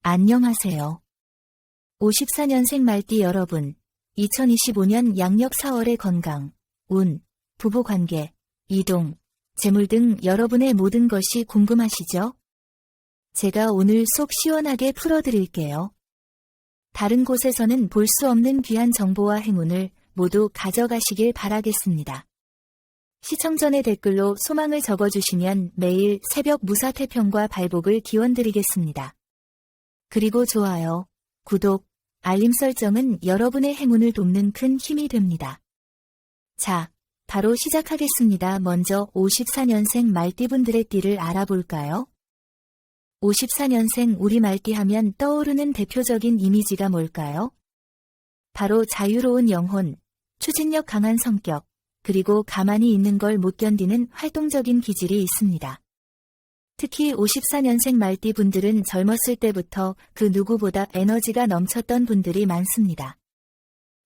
안녕하세요. 54년생 말띠 여러분, 2025년 양력 4월의 건강, 운, 부부관계, 이동, 재물 등 여러분의 모든 것이 궁금하시죠? 제가 오늘 속 시원하게 풀어드릴게요. 다른 곳에서는 볼 수 없는 귀한 정보와 행운을 모두 가져가시길 바라겠습니다. 시청 전에 댓글로 소망을 적어주시면 매일 새벽 무사태평과 발복을 기원드리겠습니다. 그리고 좋아요, 구독, 알림 설정은 여러분의 행운을 돕는 큰 힘이 됩니다. 자, 바로 시작하겠습니다. 먼저 54년생 말띠분들의 띠를 알아볼까요? 54년생 우리 말띠 하면 떠오르는 대표적인 이미지가 뭘까요? 바로 자유로운 영혼, 추진력 강한 성격, 그리고 가만히 있는 걸 못 견디는 활동적인 기질이 있습니다. 특히 54년생 말띠 분들은 젊었을 때부터 그 누구보다 에너지가 넘쳤던 분들이 많습니다.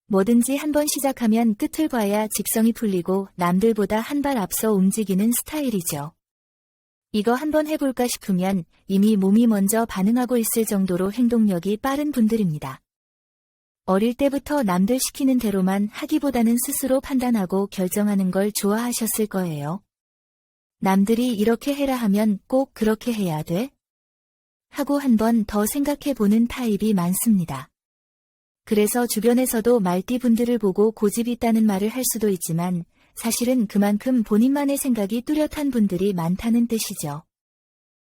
뭐든지 한번 시작하면 끝을 봐야 직성이 풀리고 남들보다 한 발 앞서 움직이는 스타일이죠. 이거 한번 해볼까 싶으면 이미 몸이 먼저 반응하고 있을 정도로 행동력이 빠른 분들입니다. 어릴 때부터 남들 시키는 대로만 하기보다는 스스로 판단하고 결정하는 걸 좋아하셨을 거예요. 남들이 이렇게 해라 하면 꼭 그렇게 해야 돼? 하고 한 번 더 생각해 보는 타입이 많습니다. 그래서 주변에서도 말띠분들을 보고 고집이 있다는 말을 할 수도 있지만 사실은 그만큼 본인만의 생각이 뚜렷한 분들이 많다는 뜻이죠.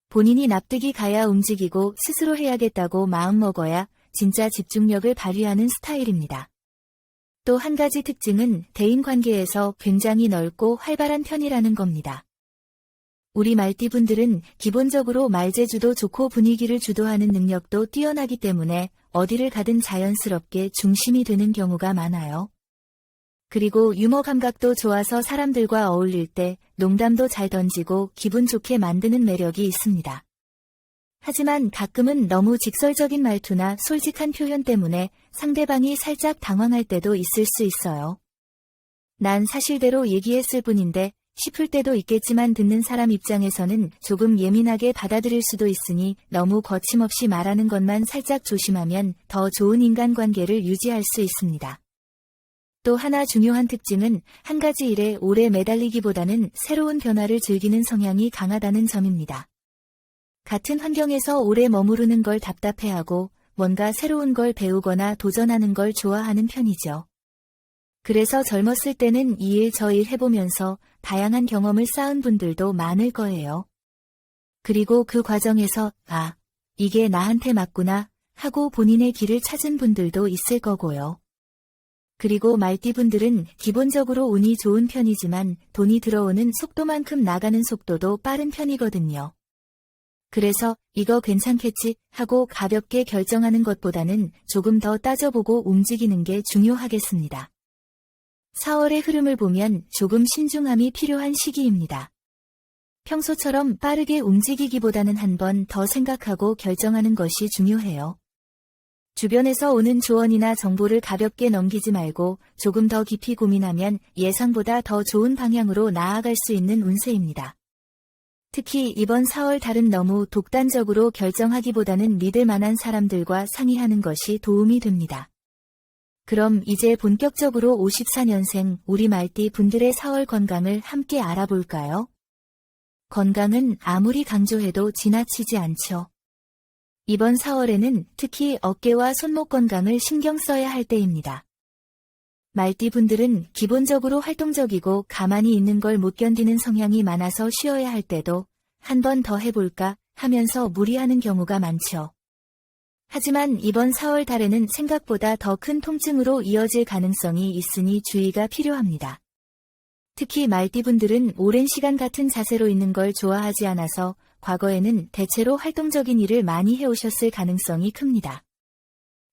본인이 납득이 가야 움직이고 스스로 해야겠다고 마음먹어야 진짜 집중력을 발휘하는 스타일입니다. 또 한 가지 특징은 대인관계에서 굉장히 넓고 활발한 편이라는 겁니다. 우리 말띠분들은 기본적으로 말재주도 좋고 분위기를 주도하는 능력도 뛰어나기 때문에 어디를 가든 자연스럽게 중심이 되는 경우가 많아요. 그리고 유머 감각도 좋아서 사람들과 어울릴 때 농담도 잘 던지고 기분 좋게 만드는 매력이 있습니다. 하지만 가끔은 너무 직설적인 말투나 솔직한 표현 때문에 상대방이 살짝 당황할 때도 있을 수 있어요. 난 사실대로 얘기했을 뿐인데 싶을 때도 있겠지만 듣는 사람 입장에서는 조금 예민하게 받아들일 수도 있으니 너무 거침없이 말하는 것만 살짝 조심하면 더 좋은 인간관계를 유지할 수 있습니다. 또 하나 중요한 특징은 한 가지 일에 오래 매달리기보다는 새로운 변화를 즐기는 성향이 강하다는 점입니다. 같은 환경에서 오래 머무르는 걸 답답해하고 뭔가 새로운 걸 배우거나 도전하는 걸 좋아하는 편이죠. 그래서 젊었을 때는 이 일 저 일 해보면서 다양한 경험을 쌓은 분들도 많을 거예요. 그리고 그 과정에서 이게 나한테 맞구나 하고 본인의 길을 찾은 분들도 있을 거고요. 그리고 말띠분들은 기본적으로 운이 좋은 편이지만 돈이 들어오는 속도만큼 나가는 속도도 빠른 편이거든요. 그래서 이거 괜찮겠지 하고 가볍게 결정하는 것보다는 조금 더 따져보고 움직이는 게 중요하겠습니다. 4월의 흐름을 보면 조금 신중함이 필요한 시기입니다. 평소처럼 빠르게 움직이기보다는 한 번 더 생각하고 결정하는 것이 중요해요. 주변에서 오는 조언이나 정보를 가볍게 넘기지 말고 조금 더 깊이 고민하면 예상보다 더 좋은 방향으로 나아갈 수 있는 운세입니다. 특히 이번 4월 달은 너무 독단적으로 결정하기보다는 믿을 만한 사람들과 상의하는 것이 도움이 됩니다. 그럼 이제 본격적으로 54년생 우리 말띠 분들의 4월 건강을 함께 알아볼까요? 건강은 아무리 강조해도 지나치지 않죠. 이번 4월에는 특히 어깨와 손목 건강을 신경 써야 할 때입니다. 말띠 분들은 기본적으로 활동적이고 가만히 있는 걸 못 견디는 성향이 많아서 쉬어야 할 때도 한 번 더 해볼까 하면서 무리하는 경우가 많죠. 하지만 이번 4월 달에는 생각보다 더 큰 통증으로 이어질 가능성이 있으니 주의가 필요합니다. 특히 말띠분들은 오랜 시간 같은 자세로 있는 걸 좋아하지 않아서 과거에는 대체로 활동적인 일을 많이 해오셨을 가능성이 큽니다.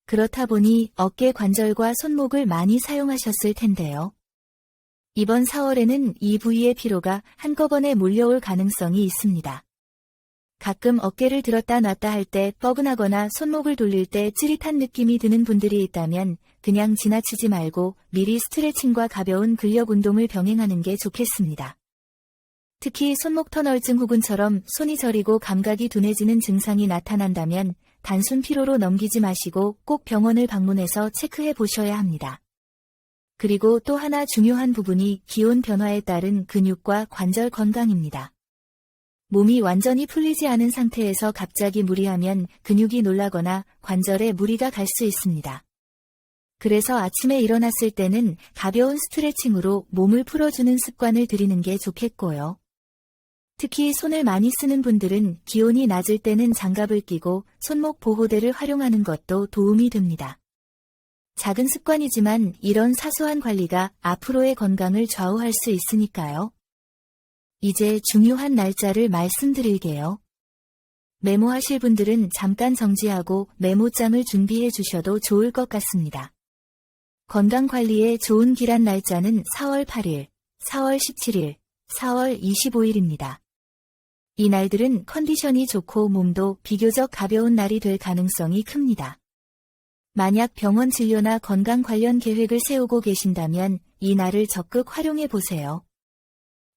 그렇다 보니 어깨 관절과 손목을 많이 사용하셨을 텐데요. 이번 4월에는 이 부위의 피로가 한꺼번에 몰려올 가능성이 있습니다. 가끔 어깨를 들었다 놨다 할 때 뻐근하거나 손목을 돌릴 때 찌릿한 느낌이 드는 분들이 있다면 그냥 지나치지 말고 미리 스트레칭과 가벼운 근력 운동을 병행하는 게 좋겠습니다. 특히 손목 터널증 혹은처럼 손이 저리고 감각이 둔해지는 증상이 나타난다면 단순 피로로 넘기지 마시고 꼭 병원을 방문해서 체크해 보셔야 합니다. 그리고 또 하나 중요한 부분이 기온 변화에 따른 근육과 관절 건강입니다. 몸이 완전히 풀리지 않은 상태에서 갑자기 무리하면 근육이 놀라거나 관절에 무리가 갈 수 있습니다. 그래서 아침에 일어났을 때는 가벼운 스트레칭으로 몸을 풀어주는 습관을 들이는 게 좋겠고요. 특히 손을 많이 쓰는 분들은 기온이 낮을 때는 장갑을 끼고 손목 보호대를 활용하는 것도 도움이 됩니다. 작은 습관이지만 이런 사소한 관리가 앞으로의 건강을 좌우할 수 있으니까요. 이제 중요한 날짜를 말씀드릴게요. 메모하실 분들은 잠깐 정지하고 메모장을 준비해 주셔도 좋을 것 같습니다. 건강관리에 좋은 기란 날짜는 4월 8일, 4월 17일, 4월 25일입니다. 이 날들은 컨디션이 좋고 몸도 비교적 가벼운 날이 될 가능성이 큽니다. 만약 병원 진료나 건강 관련 계획을 세우고 계신다면 이 날을 적극 활용해 보세요.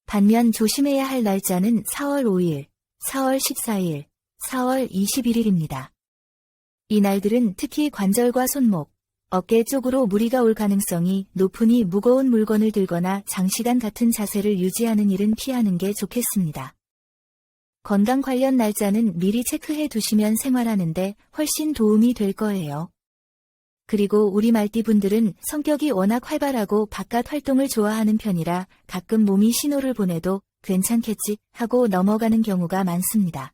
반면 조심해야 할 날짜는 4월 5일, 4월 14일, 4월 21일입니다. 이 날들은 특히 관절과 손목, 어깨 쪽으로 무리가 올 가능성이 높으니 무거운 물건을 들거나 장시간 같은 자세를 유지하는 일은 피하는 게 좋겠습니다. 건강 관련 날짜는 미리 체크해 두시면 생활하는데 훨씬 도움이 될 거예요. 그리고 우리 말띠분들은 성격이 워낙 활발하고 바깥 활동을 좋아하는 편이라 가끔 몸이 신호를 보내도 괜찮겠지 하고 넘어가는 경우가 많습니다.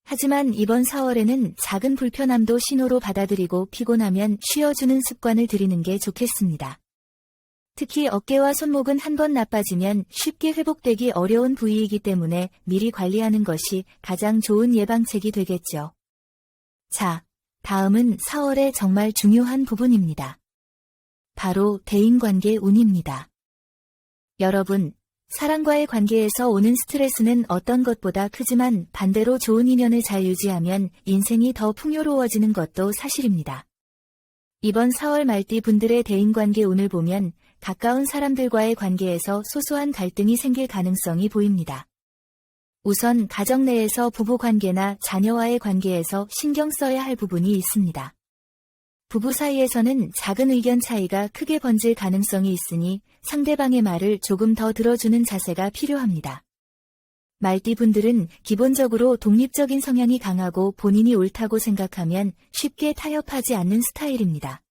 하지만 이번 4월에는 작은 불편함도 신호로 받아들이고 피곤하면 쉬어주는 습관을 들이는 게 좋겠습니다. 특히 어깨와 손목은 한번 나빠지면 쉽게 회복되기 어려운 부위이기 때문에 미리 관리하는 것이 가장 좋은 예방책이 되겠죠. 자, 다음은 4월의 정말 중요한 부분입니다. 바로 대인관계 운입니다. 여러분, 사람과의 관계에서 오는 스트레스는 어떤 것보다 크지만 반대로 좋은 인연을 잘 유지하면 인생이 더 풍요로워지는 것도 사실입니다. 이번 4월 말띠 분들의 대인관계 운을 보면 가까운 사람들과의 관계에서 소소한 갈등이 생길 가능성이 보입니다. 우선 가정 내에서 부부관계나 자녀와의 관계에서 신경 써야 할 부분이 있습니다. 부부 사이에서는 작은 의견 차이가 크게 번질 가능성이 있으니 상대방의 말을 조금 더 들어주는 자세가 필요합니다. 말띠 분들은 기본적으로 독립적인 성향이 강하고 본인이 옳다고 생각하면 쉽게 타협하지 않는 스타일입니다.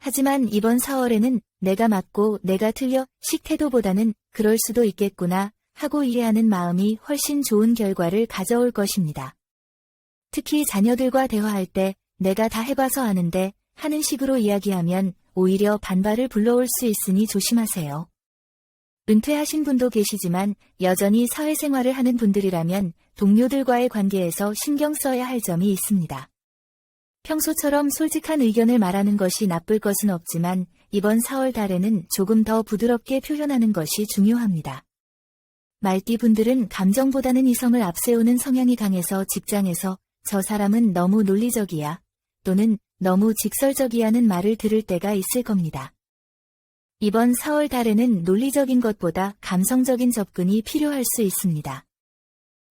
하지만 이번 4월에는 내가 맞고 내가 틀려 식 태도보다는 그럴 수도 있겠구나 하고 이해하는 마음이 훨씬 좋은 결과를 가져올 것입니다. 특히 자녀들과 대화할 때 내가 다 해봐서 아는데 하는 식으로 이야기하면 오히려 반발을 불러올 수 있으니 조심하세요. 은퇴하신 분도 계시지만 여전히 사회생활을 하는 분들이라면 동료들과의 관계에서 신경 써야 할 점이 있습니다. 평소처럼 솔직한 의견을 말하는 것이 나쁠 것은 없지만 이번 4월 달에는 조금 더 부드럽게 표현하는 것이 중요합니다. 말띠 분들은 감정보다는 이성을 앞세우는 성향이 강해서 직장에서 저 사람은 너무 논리적이야 또는 너무 직설적이야는 말을 들을 때가 있을 겁니다. 이번 4월 달에는 논리적인 것보다 감성적인 접근이 필요할 수 있습니다.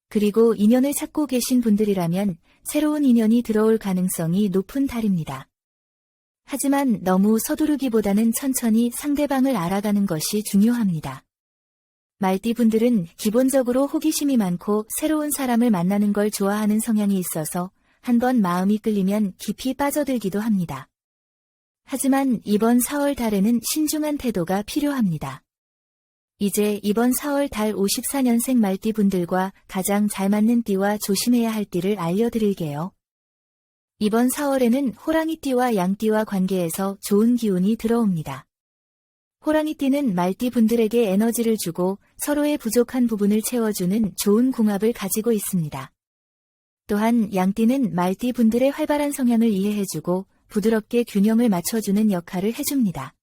그리고 인연을 찾고 계신 분들이라면 새로운 인연이 들어올 가능성이 높은 달입니다. 하지만 너무 서두르기보다는 천천히 상대방을 알아가는 것이 중요합니다. 말띠 분들은 기본적으로 호기심이 많고 새로운 사람을 만나는 걸 좋아하는 성향이 있어서 한번 마음이 끌리면 깊이 빠져들기도 합니다. 하지만 이번 4월 달에는 신중한 태도가 필요합니다. 이제 이번 4월 달 54년생 말띠 분들과 가장 잘 맞는 띠와 조심해야 할 띠를 알려드릴게요. 이번 4월에는 호랑이띠와 양띠와 관계에서 좋은 기운이 들어옵니다. 호랑이띠는 말띠 분들에게 에너지를 주고 서로의 부족한 부분을 채워주는 좋은 궁합을 가지고 있습니다. 또한 양띠는 말띠 분들의 활발한 성향을 이해해주고 부드럽게 균형을 맞춰주는 역할을 해줍니다.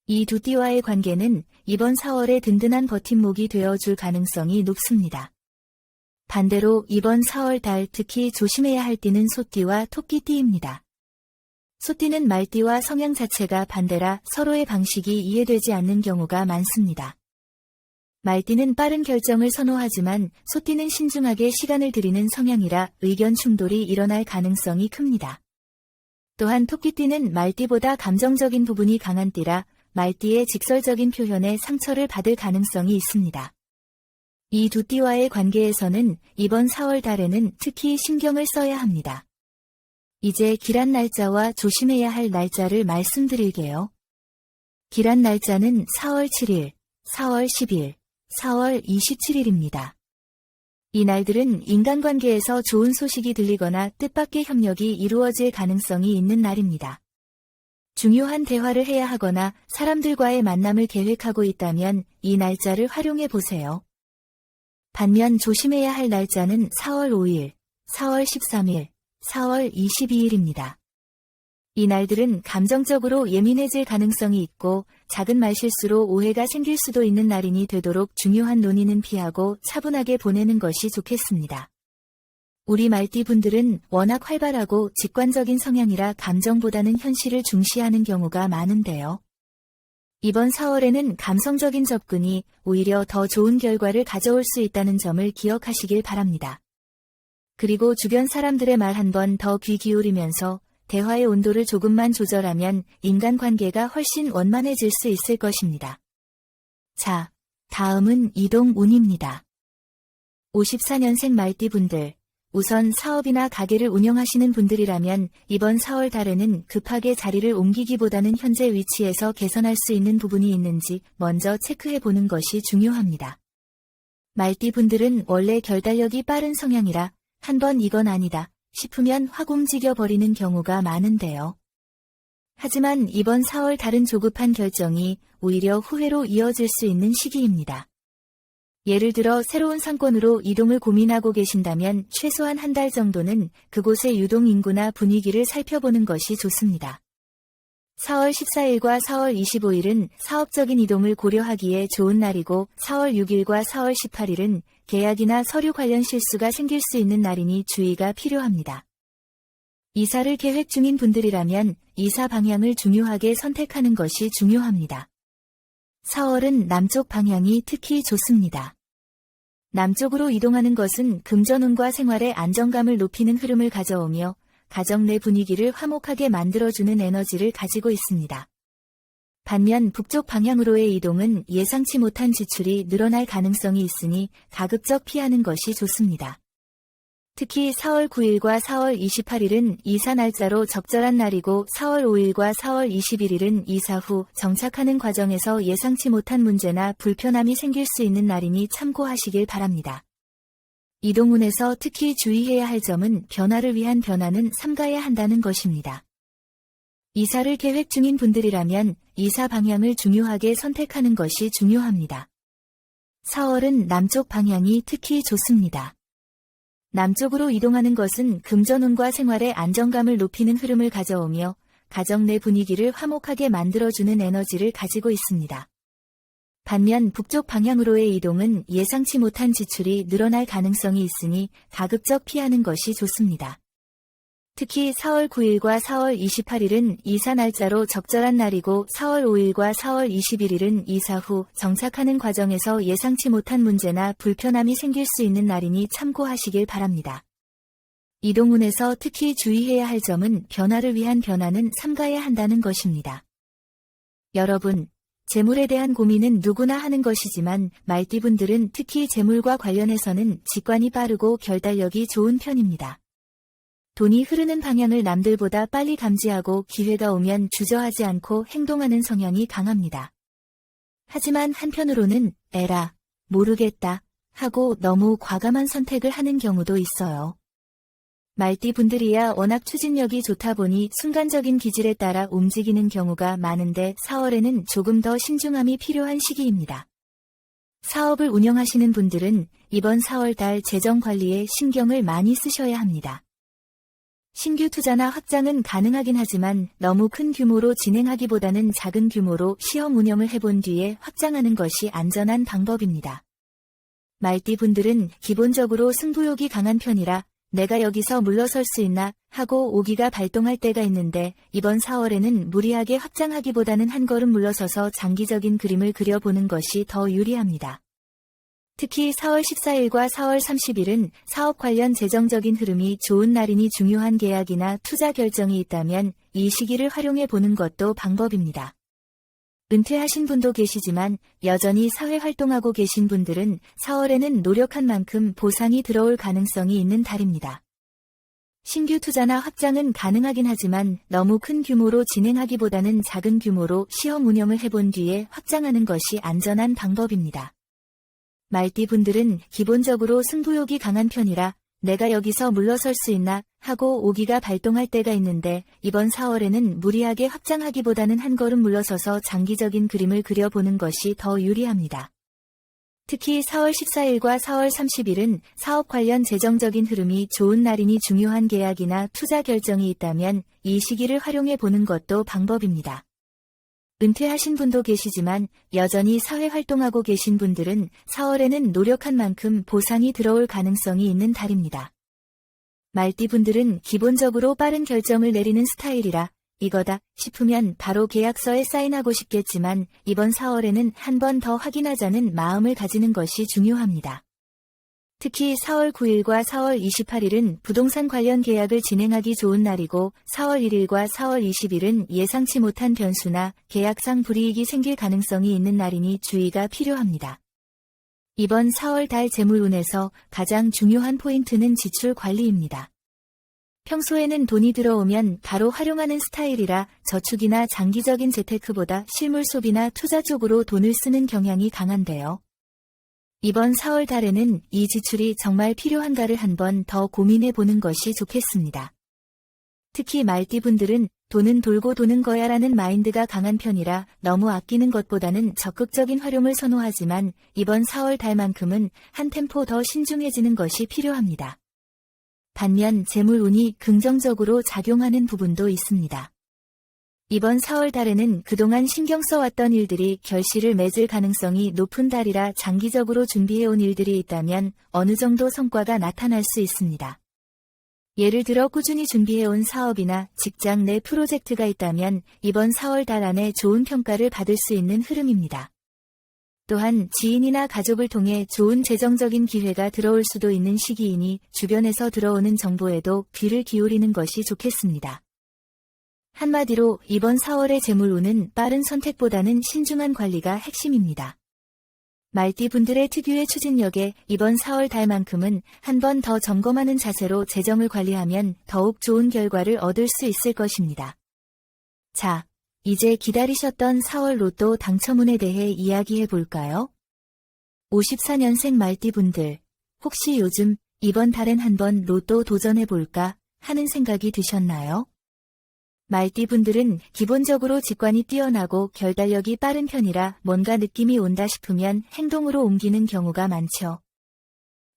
이 두 띠와의 관계는 이번 4월에 든든한 버팀목이 되어줄 가능성이 높습니다. 반대로 이번 4월 달 특히 조심해야 할 띠는 소띠와 토끼띠입니다. 소띠는 말띠와 성향 자체가 반대라 서로의 방식이 이해되지 않는 경우가 많습니다. 말띠는 빠른 결정을 선호하지만 소띠는 신중하게 시간을 들이는 성향이라 의견 충돌이 일어날 가능성이 큽니다. 또한 토끼띠는 말띠보다 감정적인 부분이 강한 띠라 말띠의 직설적인 표현에 상처를 받을 가능성이 있습니다. 이 두 띠와의 관계에서는 이번 4월 달에는 특히 신경을 써야 합니다. 이제 길한 날짜와 조심해야 할 날짜를 말씀드릴게요. 길한 날짜는 4월 7일, 4월 10일, 4월 27일입니다. 이 날들은 인간관계에서 좋은 소식이 들리거나 뜻밖의 협력이 이루어질 가능성이 있는 날입니다. 중요한 대화를 해야 하거나 사람들과의 만남을 계획하고 있다면 이 날짜를 활용해 보세요. 반면 조심해야 할 날짜는 4월 5일, 4월 13일, 4월 22일입니다. 이 날들은 감정적으로 예민해질 가능성이 있고 작은 말실수로 오해가 생길 수도 있는 날이니 되도록 중요한 논의는 피하고 차분하게 보내는 것이 좋겠습니다. 우리 말띠 분들은 워낙 활발하고 직관적인 성향이라 감정보다는 현실을 중시하는 경우가 많은데요. 이번 4월에는 감성적인 접근이 오히려 더 좋은 결과를 가져올 수 있다는 점을 기억하시길 바랍니다. 그리고 주변 사람들의 말 한 번 더 귀 기울이면서 대화의 온도를 조금만 조절하면 인간관계가 훨씬 원만해질 수 있을 것입니다. 자, 다음은 이동운입니다. 54년생 말띠분들, 우선 사업이나 가게를 운영하시는 분들이라면 이번 4월 달에는 급하게 자리를 옮기기보다는 현재 위치에서 개선할 수 있는 부분이 있는지 먼저 체크해 보는 것이 중요합니다. 말띠분들은 원래 결단력이 빠른 성향이라 한번 이건 아니다 싶으면 확 움직여 버리는 경우가 많은데요. 하지만 이번 4월 달은 조급한 결정이 오히려 후회로 이어질 수 있는 시기입니다. 예를 들어 새로운 상권으로 이동을 고민하고 계신다면 최소한 한 달 정도는 그곳의 유동 인구나 분위기를 살펴보는 것이 좋습니다. 4월 14일과 4월 25일은 사업적인 이동을 고려하기에 좋은 날이고 4월 6일과 4월 18일은 계약이나 서류 관련 실수가 생길 수 있는 날이니 주의가 필요합니다. 이사를 계획 중인 분들이라면 이사 방향을 중요하게 선택하는 것이 중요합니다. 4월은 남쪽 방향이 특히 좋습니다. 남쪽으로 이동하는 것은 금전운과 생활의 안정감을 높이는 흐름을 가져오며 가정 내 분위기를 화목하게 만들어주는 에너지를 가지고 있습니다. 반면 북쪽 방향으로의 이동은 예상치 못한 지출이 늘어날 가능성이 있으니 가급적 피하는 것이 좋습니다. 특히 4월 9일과 4월 28일은 이사 날짜로 적절한 날이고 4월 5일과 4월 21일은 이사 후 정착하는 과정에서 예상치 못한 문제나 불편함이 생길 수 있는 날이니 참고하시길 바랍니다. 이동운에서 특히 주의해야 할 점은 변화를 위한 변화는 삼가야 한다는 것입니다. 이사를 계획 중인 분들이라면 이사 방향을 중요하게 선택하는 것이 중요합니다. 4월은 남쪽 방향이 특히 좋습니다. 남쪽으로 이동하는 것은 금전운과 생활의 안정감을 높이는 흐름을 가져오며 가정 내 분위기를 화목하게 만들어주는 에너지를 가지고 있습니다. 반면 북쪽 방향으로의 이동은 예상치 못한 지출이 늘어날 가능성이 있으니 가급적 피하는 것이 좋습니다. 특히 4월 9일과 4월 28일은 이사 날짜로 적절한 날이고 4월 5일과 4월 21일은 이사 후 정착하는 과정에서 예상치 못한 문제나 불편함이 생길 수 있는 날이니 참고하시길 바랍니다. 이동운에서 특히 주의해야 할 점은 변화를 위한 변화는 삼가야 한다는 것입니다. 여러분, 재물에 대한 고민은 누구나 하는 것이지만 말띠분들은 특히 재물과 관련해서는 직관이 빠르고 결단력이 좋은 편입니다. 돈이 흐르는 방향을 남들보다 빨리 감지하고 기회가 오면 주저하지 않고 행동하는 성향이 강합니다. 하지만 한편으로는 에라, 모르겠다 하고 너무 과감한 선택을 하는 경우도 있어요. 말띠분들이야 워낙 추진력이 좋다 보니 순간적인 기질에 따라 움직이는 경우가 많은데 4월에는 조금 더 신중함이 필요한 시기입니다. 사업을 운영하시는 분들은 이번 4월 달 재정 관리에 신경을 많이 쓰셔야 합니다. 신규 투자나 확장은 가능하긴 하지만 너무 큰 규모로 진행하기보다는 작은 규모로 시험 운영을 해본 뒤에 확장하는 것이 안전한 방법입니다. 말띠분들은 기본적으로 승부욕이 강한 편이라 내가 여기서 물러설 수 있나 하고 오기가 발동할 때가 있는데 이번 4월에는 무리하게 확장하기보다는 한 걸음 물러서서 장기적인 그림을 그려보는 것이 더 유리합니다. 특히 4월 14일과 4월 30일은 사업 관련 재정적인 흐름이 좋은 날이니 중요한 계약이나 투자 결정이 있다면 이 시기를 활용해 보는 것도 방법입니다. 은퇴하신 분도 계시지만 여전히 사회 활동하고 계신 분들은 4월에는 노력한 만큼 보상이 들어올 가능성이 있는 달입니다. 신규 투자나 확장은 가능하긴 하지만 너무 큰 규모로 진행하기보다는 작은 규모로 시험 운영을 해본 뒤에 확장하는 것이 안전한 방법입니다. 말띠분들은 기본적으로 승부욕이 강한 편이라 내가 여기서 물러설 수 있나 하고 오기가 발동할 때가 있는데 이번 4월에는 무리하게 확장하기보다는 한 걸음 물러서서 장기적인 그림을 그려보는 것이 더 유리합니다. 특히 4월 14일과 4월 30일은 사업 관련 재정적인 흐름이 좋은 날이니 중요한 계약이나 투자 결정이 있다면 이 시기를 활용해 보는 것도 방법입니다. 은퇴하신 분도 계시지만 여전히 사회 활동하고 계신 분들은 4월에는 노력한 만큼 보상이 들어올 가능성이 있는 달입니다. 말띠분들은 기본적으로 빠른 결정을 내리는 스타일이라 이거다 싶으면 바로 계약서에 사인하고 싶겠지만 이번 4월에는 한 번 더 확인하자는 마음을 가지는 것이 중요합니다. 특히 4월 9일과 4월 28일은 부동산 관련 계약을 진행하기 좋은 날이고 4월 1일과 4월 20일은 예상치 못한 변수나 계약상 불이익이 생길 가능성이 있는 날이니 주의가 필요합니다. 이번 4월 달 재물운에서 가장 중요한 포인트는 지출 관리입니다. 평소에는 돈이 들어오면 바로 활용하는 스타일이라 저축이나 장기적인 재테크보다 실물 소비나 투자 쪽으로 돈을 쓰는 경향이 강한데요. 이번 4월 달에는 이 지출이 정말 필요한가를 한번 더 고민해 보는 것이 좋겠습니다. 특히 말띠분들은 돈은 돌고 도는 거야라는 마인드가 강한 편이라 너무 아끼는 것보다는 적극적인 활용을 선호하지만 이번 4월 달만큼은 한 템포 더 신중해지는 것이 필요합니다. 반면 재물운이 긍정적으로 작용하는 부분도 있습니다. 이번 4월 달에는 그동안 신경 써왔던 일들이 결실을 맺을 가능성이 높은 달이라 장기적으로 준비해온 일들이 있다면 어느 정도 성과가 나타날 수 있습니다. 예를 들어 꾸준히 준비해온 사업이나 직장 내 프로젝트가 있다면 이번 4월 달 안에 좋은 평가를 받을 수 있는 흐름입니다. 또한 지인이나 가족을 통해 좋은 재정적인 기회가 들어올 수도 있는 시기이니 주변에서 들어오는 정보에도 귀를 기울이는 것이 좋겠습니다. 한마디로 이번 4월의 재물운은 빠른 선택보다는 신중한 관리가 핵심입니다. 말띠분들의 특유의 추진력에 이번 4월 달만큼은 한 번 더 점검하는 자세로 재정을 관리하면 더욱 좋은 결과를 얻을 수 있을 것입니다. 자, 이제 기다리셨던 4월 로또 당첨운에 대해 이야기해 볼까요? 54년생 말띠분들, 혹시 요즘 이번 달엔 한번 로또 도전해 볼까 하는 생각이 드셨나요? 말띠분들은 기본적으로 직관이 뛰어나고 결단력이 빠른 편이라 뭔가 느낌이 온다 싶으면 행동으로 옮기는 경우가 많죠.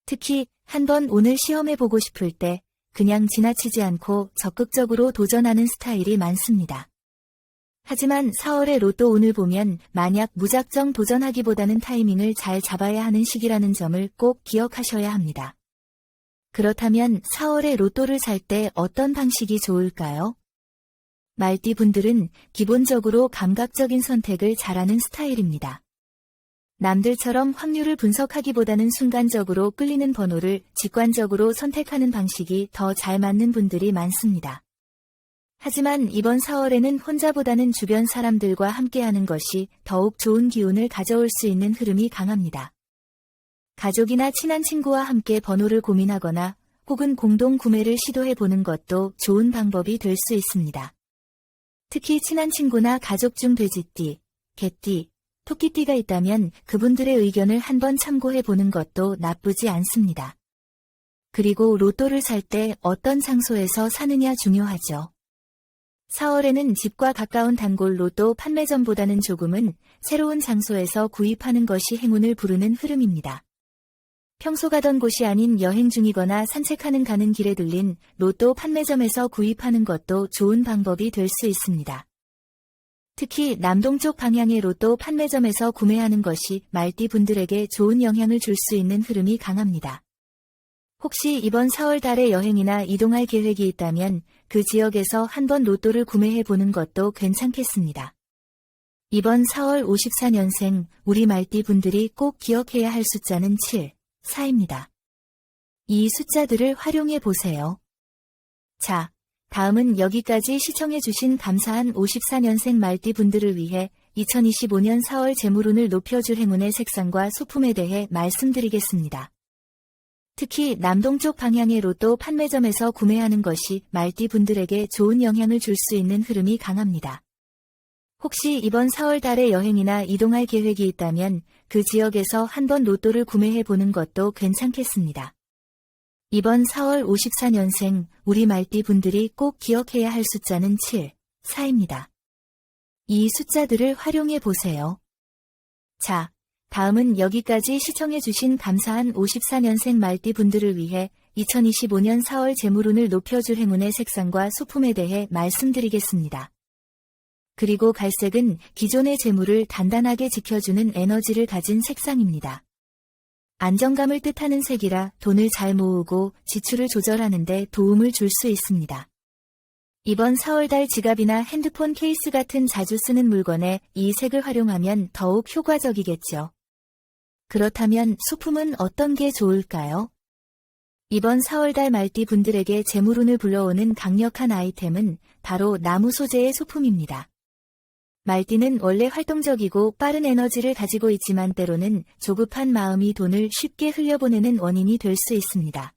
특히 한번 오늘 시험해보고 싶을 때 그냥 지나치지 않고 적극적으로 도전하는 스타일이 많습니다. 하지만 4월의 로또 운을 보면 만약 무작정 도전하기보다는 타이밍을 잘 잡아야 하는 시기라는 점을 꼭 기억하셔야 합니다. 그렇다면 4월의 로또를 살 때 어떤 방식이 좋을까요? 말띠분들은 기본적으로 감각적인 선택을 잘하는 스타일입니다. 남들처럼 확률을 분석하기보다는 순간적으로 끌리는 번호를 직관적으로 선택하는 방식이 더 잘 맞는 분들이 많습니다. 하지만 이번 4월에는 혼자보다는 주변 사람들과 함께하는 것이 더욱 좋은 기운을 가져올 수 있는 흐름이 강합니다. 가족이나 친한 친구와 함께 번호를 고민하거나 혹은 공동 구매를 시도해보는 것도 좋은 방법이 될 수 있습니다. 특히 친한 친구나 가족 중 돼지띠, 개띠, 토끼띠가 있다면 그분들의 의견을 한번 참고해보는 것도 나쁘지 않습니다. 그리고 로또를 살 때 어떤 장소에서 사느냐 중요하죠. 4월에는 집과 가까운 단골 로또 판매점보다는 조금은 새로운 장소에서 구입하는 것이 행운을 부르는 흐름입니다. 평소 가던 곳이 아닌 여행 중이거나 산책하는 가는 길에 들린 로또 판매점에서 구입하는 것도 좋은 방법이 될 수 있습니다. 특히 남동쪽 방향의 로또 판매점에서 구매하는 것이 말띠분들에게 좋은 영향을 줄 수 있는 흐름이 강합니다. 혹시 이번 4월 달에 여행이나 이동할 계획이 있다면 그 지역에서 한번 로또를 구매해 보는 것도 괜찮겠습니다. 이번 4월 54년생 우리 말띠 분들이 꼭 기억해야 할 숫자는 7, 4입니다. 이 숫자들을 활용해 보세요. 자, 다음은 여기까지 시청해주신 감사한 54년생 말띠 분들을 위해 2025년 4월 재물운을 높여줄 행운의 색상과 소품에 대해 말씀드리겠습니다. 특히 남동쪽 방향의 로또 판매점에서 구매하는 것이 말띠 분들에게 좋은 영향을 줄 수 있는 흐름이 강합니다. 혹시 이번 4월 달에 여행이나 이동할 계획이 있다면 그 지역에서 한번 로또를 구매해 보는 것도 괜찮겠습니다. 이번 4월 54년생 우리 말띠 분들이 꼭 기억해야 할 숫자는 7, 4입니다. 이 숫자들을 활용해 보세요. 자, 다음은 여기까지 시청해주신 감사한 54년생 말띠 분들을 위해 2025년 4월 재물운을 높여줄 행운의 색상과 소품에 대해 말씀드리겠습니다. 그리고 갈색은 기존의 재물을 단단하게 지켜주는 에너지를 가진 색상입니다. 안정감을 뜻하는 색이라 돈을 잘 모으고 지출을 조절하는 데 도움을 줄 수 있습니다. 이번 4월달 지갑이나 핸드폰 케이스 같은 자주 쓰는 물건에 이 색을 활용하면 더욱 효과적이겠죠. 그렇다면 소품은 어떤 게 좋을까요? 이번 4월달 말띠 분들에게 재물운을 불러오는 강력한 아이템은 바로 나무 소재의 소품입니다. 말띠는 원래 활동적이고 빠른 에너지를 가지고 있지만 때로는 조급한 마음이 돈을 쉽게 흘려보내는 원인이 될 수 있습니다.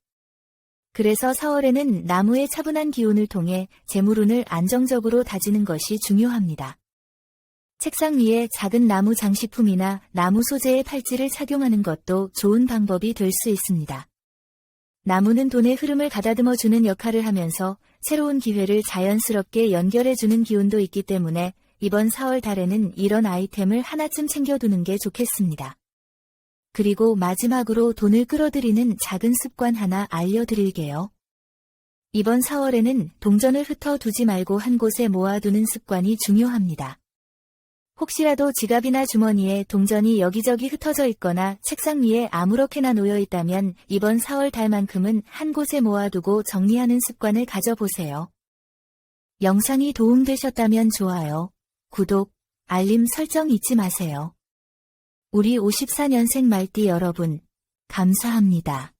그래서 4월에는 나무의 차분한 기운을 통해 재물운을 안정적으로 다지는 것이 중요합니다. 책상 위에 작은 나무 장식품이나 나무 소재의 팔찌를 착용하는 것도 좋은 방법이 될 수 있습니다. 나무는 돈의 흐름을 가다듬어주는 역할을 하면서 새로운 기회를 자연스럽게 연결해주는 기운도 있기 때문에 이번 4월 달에는 이런 아이템을 하나쯤 챙겨두는 게 좋겠습니다. 그리고 마지막으로 돈을 끌어들이는 작은 습관 하나 알려드릴게요. 이번 4월에는 동전을 흩어두지 말고 한 곳에 모아두는 습관이 중요합니다. 혹시라도 지갑이나 주머니에 동전이 여기저기 흩어져 있거나 책상 위에 아무렇게나 놓여 있다면 이번 4월 달만큼은 한 곳에 모아두고 정리하는 습관을 가져보세요. 영상이 도움되셨다면 좋아요, 구독, 알림 설정 잊지 마세요. 우리 54년생 말띠 여러분, 감사합니다.